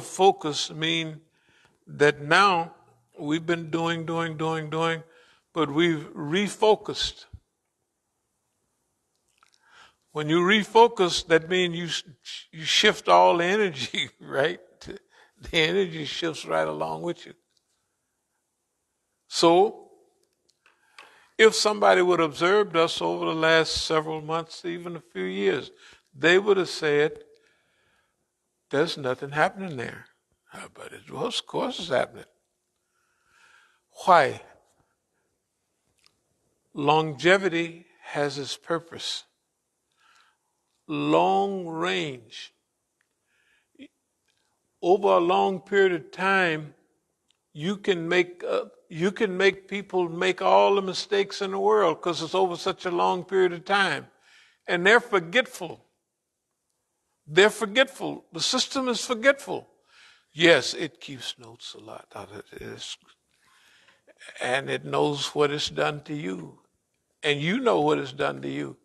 Focus mean that now we've been doing, but we've refocused. When you refocus, that means you shift all the energy, right? The energy shifts right along with you. So, if somebody would have observed us over the last several months, even a few years, they would have said, there's nothing happening there. But of course it's happening. Why? Longevity has its purpose. Long range. Over a long period of time, you can make people make all the mistakes in the world because it's over such a long period of time. And they're forgetful. They're forgetful. The system is forgetful. Yes, it keeps notes a lot. And it knows what it's done to you. And you know what it's done to you.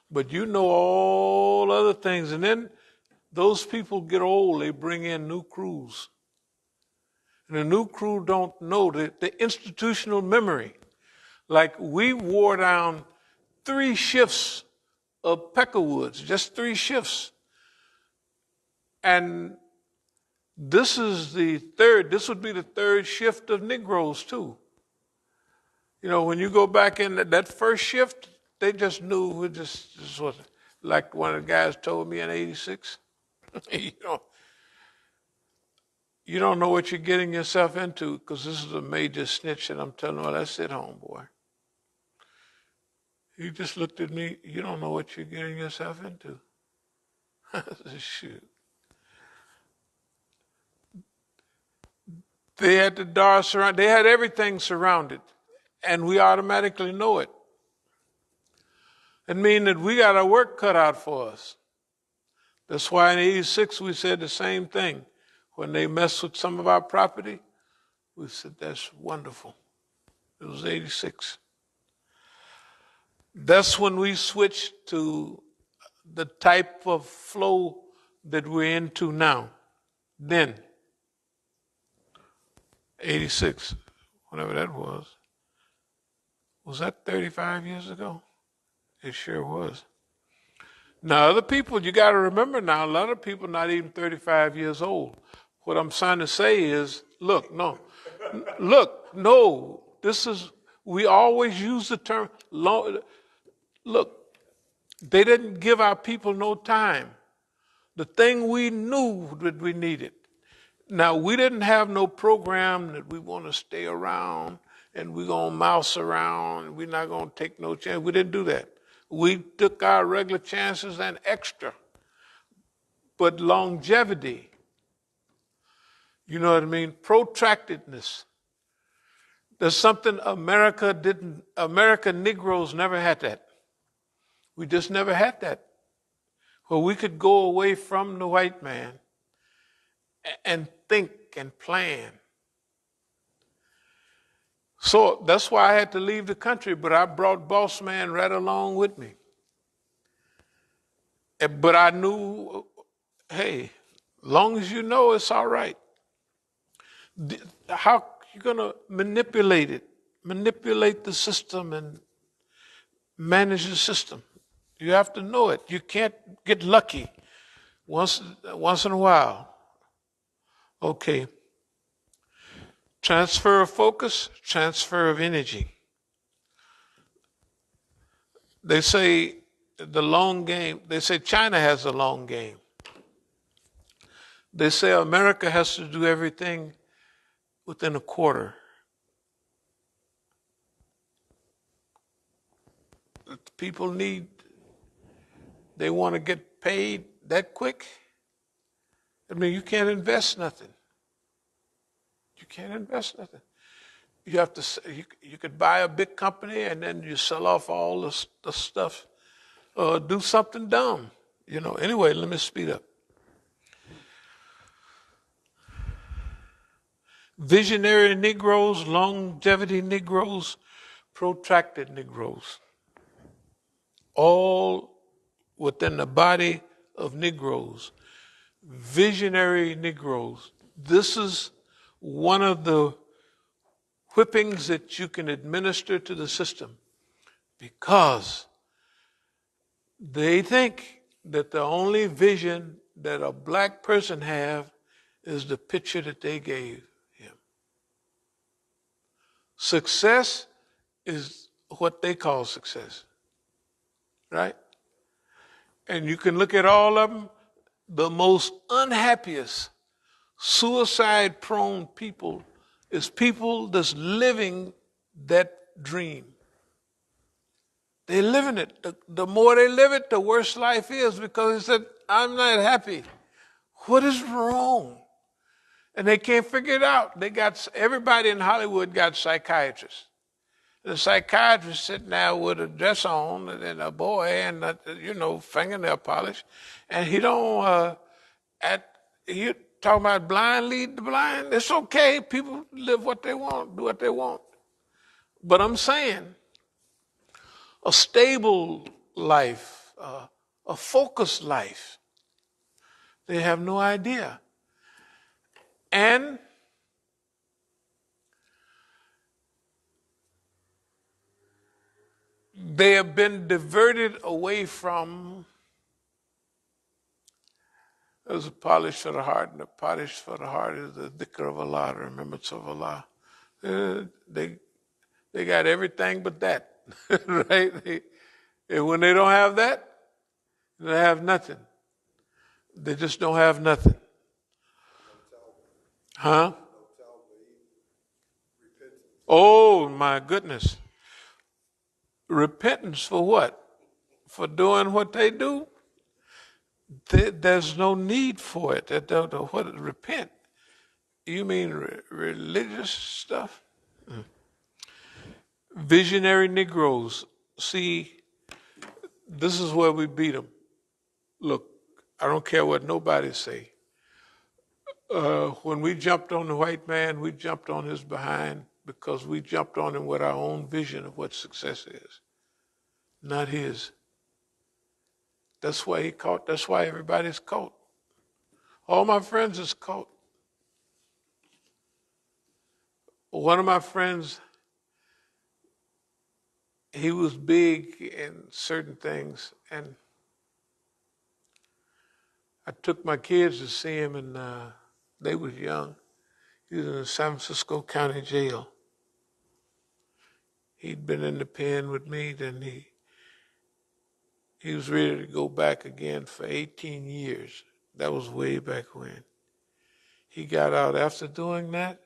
But you know all other things. And then those people get old, they bring in new crews. And the new crew don't know the institutional memory. Like we wore down 3 shifts of Peckerwoods, just 3 shifts. And this would be the 3rd shift of Negroes too. You know, when you go back in that first shift, they just knew this was like one of the guys told me in '86. You don't know what you're getting yourself into because this is a major snitch, and I'm telling you, well, that's it, homeboy. He just looked at me. You don't know what you're getting yourself into. I said, shoot. They had the door surrounded. They had everything surrounded, and we automatically know it. It means that we got our work cut out for us. That's why in '86 we said the same thing. When they messed with some of our property, we said, that's wonderful. It was '86. That's when we switched to the type of flow that we're into now. Then, '86, whatever that was that 35 years ago? It sure was. Now, other people, you got to remember now, a lot of people not even 35 years old. What I'm trying to say is, we always use the term, look, they didn't give our people no time. The thing we knew that we needed. Now, we didn't have no program that we want to stay around and we're going to mouse around and we're not going to take no chance. We didn't do that. We took our regular chances and extra. But longevity, you know what I mean? Protractedness. There's something American Negroes never had that. We just never had that. Where we could go away from the white man and think and plan. So that's why I had to leave the country, but I brought Boss Man right along with me. But I knew, hey, long as you know, it's all right. How you going to manipulate the system and manage the system? You have to know it. You can't get lucky once in a while. Okay. Transfer of focus, transfer of energy. They say the long game, they say China has a long game. They say America has to do everything within a quarter. People they want to get paid that quick. I mean, you can't invest nothing. You can't invest nothing. You have to. You could buy a big company and then you sell off all the stuff, or do something dumb. You know. Anyway, let me speed up. Visionary Negroes, longevity Negroes, protracted Negroes. All within the body of Negroes. Visionary Negroes. This is one of the whippings that you can administer to the system, because they think that the only vision that a black person have is the picture that they gave him. Success is what they call success, right? And you can look at all of them. The most unhappiest, suicide-prone people is people that's living that dream. They're living it. The more they live it, the worse life is, because they said, I'm not happy. What is wrong? And they can't figure it out. Everybody in Hollywood got psychiatrists. The psychiatrist sitting there with a dress on and a boy and fingernail polish, and he don't. He talking about blind lead the blind. It's okay. People live what they want, do what they want. But I'm saying, a stable life, a focused life, they have no idea. And they have been diverted away from, there's a polish for the heart, and the polish for the heart is the dhikr of Allah, the remembrance of Allah. They got everything but that, right? And when they don't have that, they have nothing. They just don't have nothing. Huh? Oh, my goodness. Repentance for what? For doing what they do? There's no need for it. What repent? You mean religious stuff? Visionary Negroes. See, this is where we beat them. Look, I don't care what nobody say. When we jumped on the white man, we jumped on his behind because we jumped on him with our own vision of what success is, not his. That's why he caught. That's why everybody's caught. All my friends is caught. One of my friends, he was big in certain things, and I took my kids to see him, and they was young. He was in the San Francisco County Jail. He'd been in the pen with me, then he was ready to go back again for 18 years. That was way back when. He got out after doing that,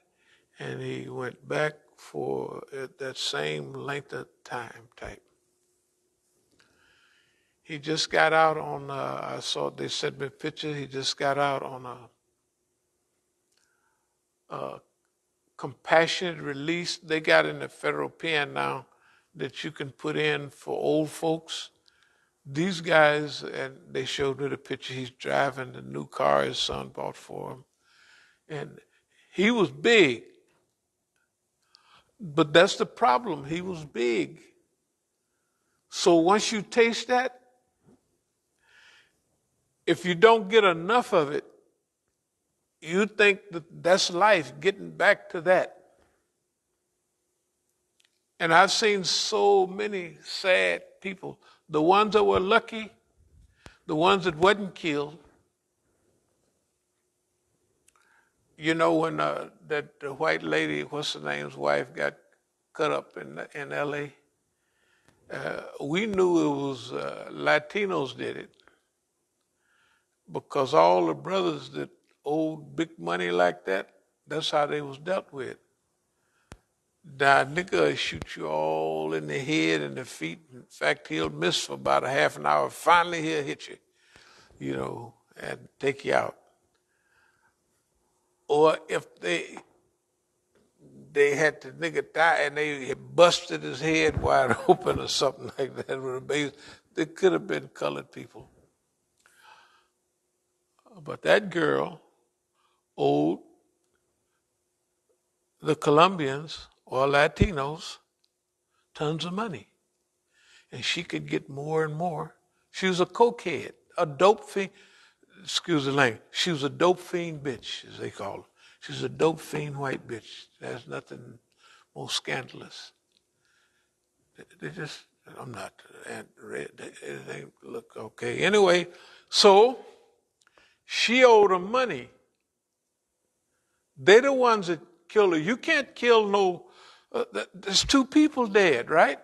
and he went back for that same length of time type. He just got out on, I saw, they sent me a picture, he just got out on a compassionate release. They got in the federal pen now that you can put in for old folks. These guys, and they showed me the picture, he's driving the new car his son bought for him. And he was big. But that's the problem, he was big. So once you taste that, if you don't get enough of it, you think that that's life, getting back to that. And I've seen so many sad people. The ones that were lucky, the ones that wasn't killed. You know, when the white lady, what's her name's wife, got cut up in L.A., we knew it was Latinos did it, because all the brothers that owed big money like that, that's how they was dealt with. That nigga will shoot you all in the head and the feet. In fact, he'll miss for about a half an hour. Finally, he'll hit you, and take you out. Or if they had the nigga die and they had busted his head wide open or something like that with a base, they could have been colored people. But that girl owed the Colombians or Latinos tons of money. And she could get more and more. She was a cokehead, a dope fiend. Excuse the language. She was a dope fiend bitch, as they call her. She's a dope fiend white bitch. There's nothing more scandalous. They just, I'm not, they look okay. Anyway, so she owed them money. They're the ones that kill her. You can't kill no, there's two people dead, right?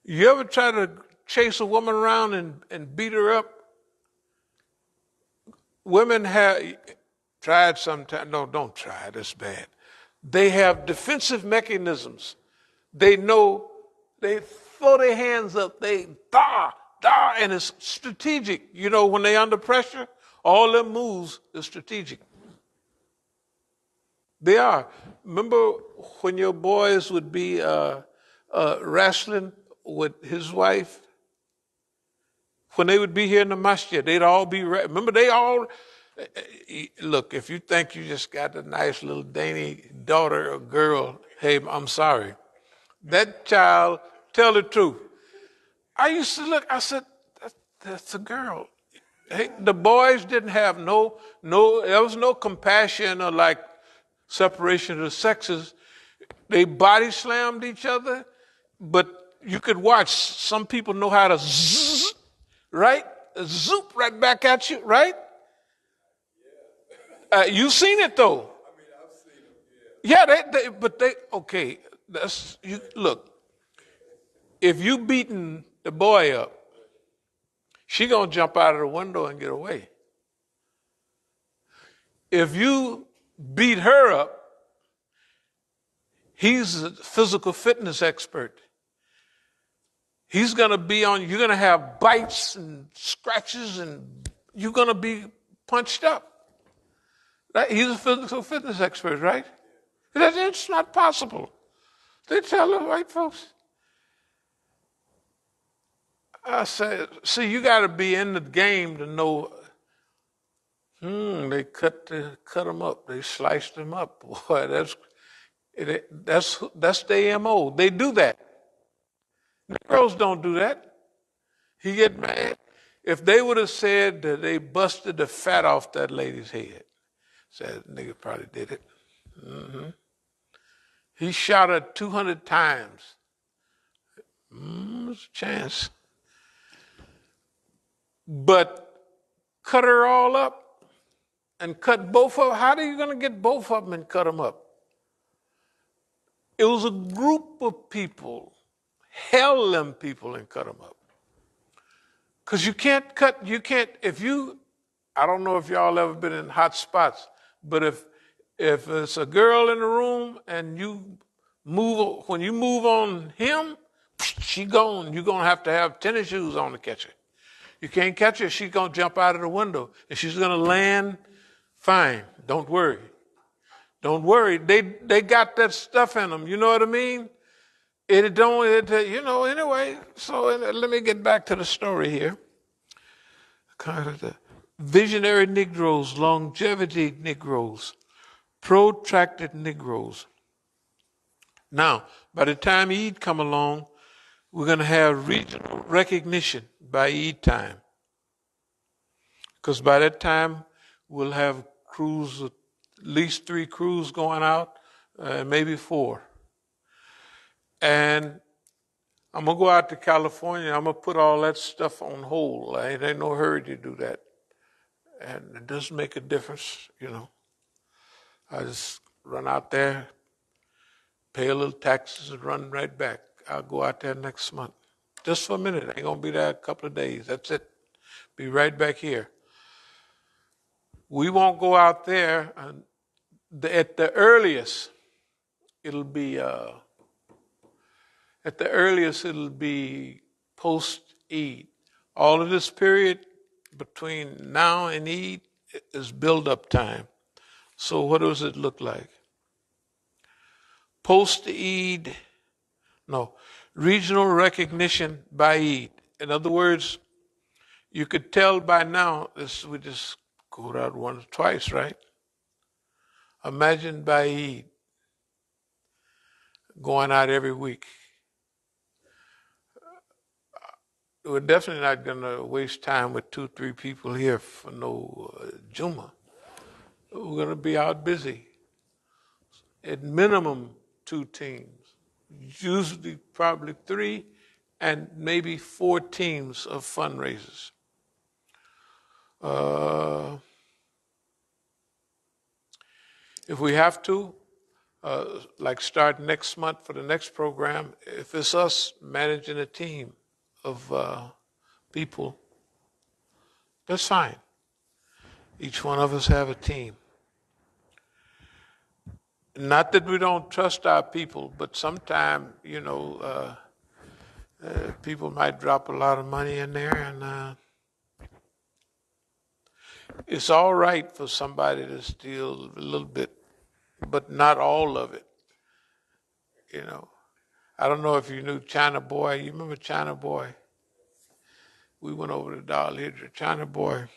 You ever try to chase a woman around and beat her up? Women have tried sometimes. No, don't try. That's bad. They have defensive mechanisms. They know, they throw their hands up, they and it's strategic. You know, when they're under pressure, all their moves are strategic. They are. Remember when your boys would be wrestling with his wife? When they would be here in the Masjid, they'd all be, remember they all, look, if you think you just got a nice little dainty daughter or girl, hey, I'm sorry. That child, tell the truth. I used to look, I said, that's a girl. Hey, the boys didn't have there was no compassion or like separation of the sexes. They body slammed each other, but you could watch. Some people know how to zzz, right? Zoop right back at you, right? You've seen it though. I mean, I've seen it. Yeah, okay. Look. If you beating the boy up, she gonna jump out of the window and get away. If you beat her up, he's a physical fitness expert. He's gonna be on. You're gonna have bites and scratches, and you're gonna be punched up. Right? He's a physical fitness expert, right? It's not possible. They tell the white folks. I said, see, you got to be in the game to know. They cut them up. They sliced them up. Boy, that's their MO. They do that. Negroes don't do that. He get mad. If they would have said that they busted the fat off that lady's head, said nigga probably did it. He shot her 200 times. There's a chance. But cut her all up and cut both of them. How are you going to get both of them and cut them up? It was a group of people, held them people and cut them up. Because I don't know if y'all ever been in hot spots, but if it's a girl in the room and when you move on him, she gone. You're going to have tennis shoes on to catch her. You can't catch her. She's going to jump out of the window and she's going to land fine. Don't worry. Don't worry. They got that stuff in them. You know what I mean? Anyway. So let me get back to the story here. Visionary Negroes, longevity Negroes, protracted Negroes. Now, by the time Eid come along, we're going to have regional recognition by Eid time. Because by that time, we'll have crews, at least 3 crews going out, maybe 4. And I'm going to go out to California. I'm going to put all that stuff on hold. There ain't no hurry to do that. And it doesn't make a difference, I just run out there, pay a little taxes, and run right back. I'll go out there next month. Just for a minute. I ain't going to be there a couple of days. That's it. Be right back here. We won't go out there. At the earliest, it'll be post-Eid. All of this period between now and Eid is build-up time. So what does it look like? Post-Eid, regional recognition by Eid. In other words, you could tell by now, we just go out once or twice, right? Imagine by Eid going out every week. We're definitely not going to waste time with 2-3 people here for no Juma. We're going to be out busy. At minimum 2 teams, usually probably 3 and maybe 4 teams of fundraisers. If we have to, like start next month for the next program, if it's us managing a team of people, that's fine. Each one of us have a team. Not that we don't trust our people, but sometimes, people might drop a lot of money in there, and it's all right for somebody to steal a little bit, but not all of it. I don't know if you knew China Boy. You remember China Boy? We went over to Dollar Hydra. China Boy